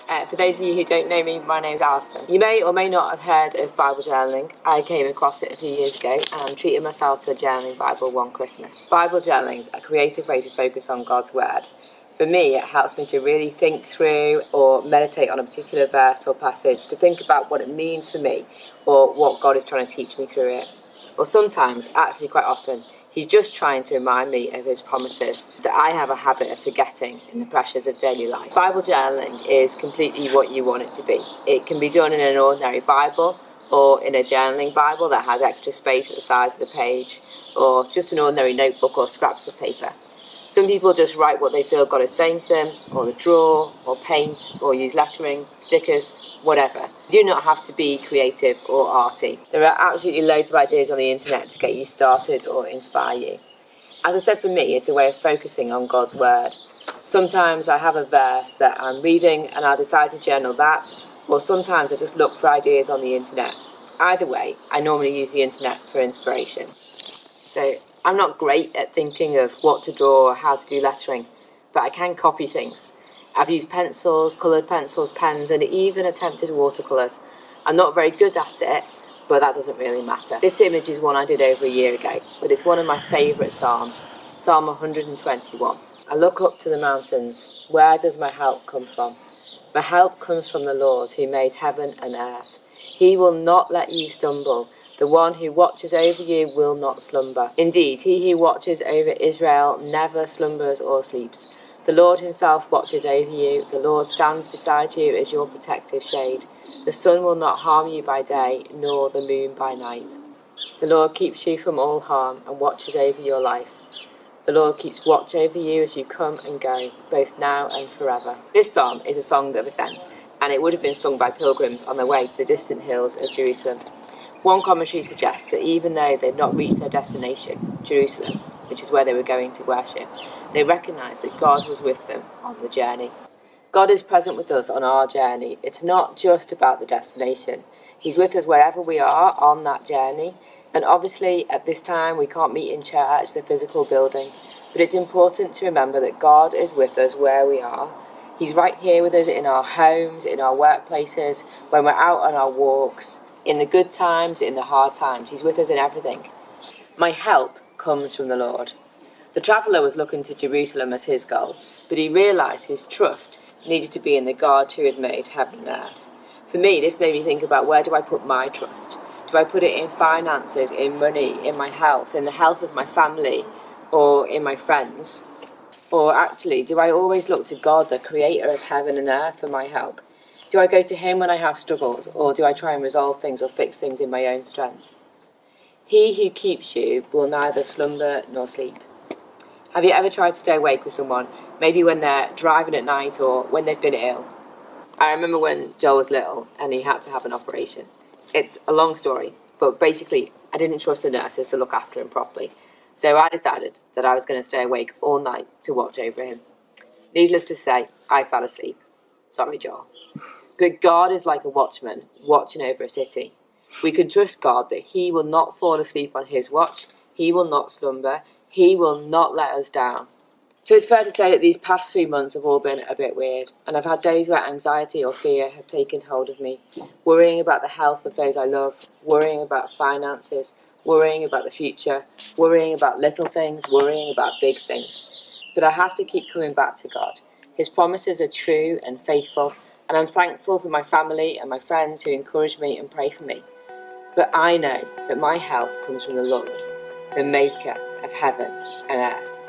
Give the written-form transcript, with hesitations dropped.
For those of you who don't know me, my name's Alison. You may or may not have heard of Bible journaling. I came across it a few years ago and treated myself to a journaling Bible one Christmas. Bible journaling is a creative way to focus on God's Word. For me, it helps me to really think through or meditate on a particular verse or passage, to think about what it means for me or what God is trying to teach me through it. Or sometimes, actually quite often, He's just trying to remind me of His promises that I have a habit of forgetting in the pressures of daily life. Bible journaling is completely what you want it to be. It can be done in an ordinary Bible or in a journaling Bible that has extra space at the sides of the page, or just an ordinary notebook or scraps of paper. Some people just write what they feel God is saying to them, or they draw, or paint, or use lettering, stickers, whatever. You do not have to be creative or arty. There are absolutely loads of ideas on the internet to get you started or inspire you. As I said, for me, it's a way of focusing on God's Word. Sometimes I have a verse that I'm reading and I decide to journal that, or sometimes I just look for ideas on the internet. Either way, I normally use the internet for inspiration. So I'm not great at thinking of what to draw or how to do lettering, but I can copy things. I've used pencils, coloured pencils, pens, and even attempted watercolours. I'm not very good at it, but that doesn't really matter. This image is one I did over a year ago, but it's one of my favourite psalms, Psalm 121. I look up to the mountains. Where does my help come from? My help comes from the Lord who made heaven and earth. He will not let you stumble. The one who watches over you will not slumber. Indeed, he who watches over Israel never slumbers or sleeps. The Lord himself watches over you. The Lord stands beside you as your protective shade. The sun will not harm you by day, nor the moon by night. The Lord keeps you from all harm and watches over your life. The Lord keeps watch over you as you come and go, both now and forever. This psalm is a song of ascent, and it would have been sung by pilgrims on their way to the distant hills of Jerusalem. One commentary suggests that even though they'd not reached their destination, Jerusalem, which is where they were going to worship, they recognised that God was with them on the journey. God is present with us on our journey. It's not just about the destination. He's with us wherever we are on that journey. And obviously, at this time, we can't meet in church, the physical building, but it's important to remember that God is with us where we are. He's right here with us in our homes, in our workplaces, when we're out on our walks, in the good times, in the hard times. He's with us in everything. My help comes from the Lord. The traveller was looking to Jerusalem as his goal, but he realised his trust needed to be in the God who had made heaven and earth. For me, this made me think about, where do I put my trust? Do I put it in finances, in money, in my health, in the health of my family, or in my friends? Or actually, do I always look to God, the creator of heaven and earth, for my help? Do I go to him when I have struggles, or do I try and resolve things or fix things in my own strength? He who keeps you will neither slumber nor sleep. Have you ever tried to stay awake with someone, maybe when they're driving at night or when they've been ill? I remember when Joel was little and he had to have an operation. It's a long story, but basically I didn't trust the nurses to look after him properly. So I decided that I was going to stay awake all night to watch over him. Needless to say, I fell asleep. Sorry, Joel. But God is like a watchman watching over a city. We can trust God that he will not fall asleep on his watch. He will not slumber. He will not let us down. So it's fair to say that these past 3 months have all been a bit weird, and I've had days where anxiety or fear have taken hold of me, worrying about the health of those I love, worrying about finances, worrying about the future, worrying about little things, worrying about big things. But I have to keep coming back to God. His promises are true and faithful, and I'm thankful for my family and my friends who encourage me and pray for me. But I know that my help comes from the Lord, the maker of heaven and earth.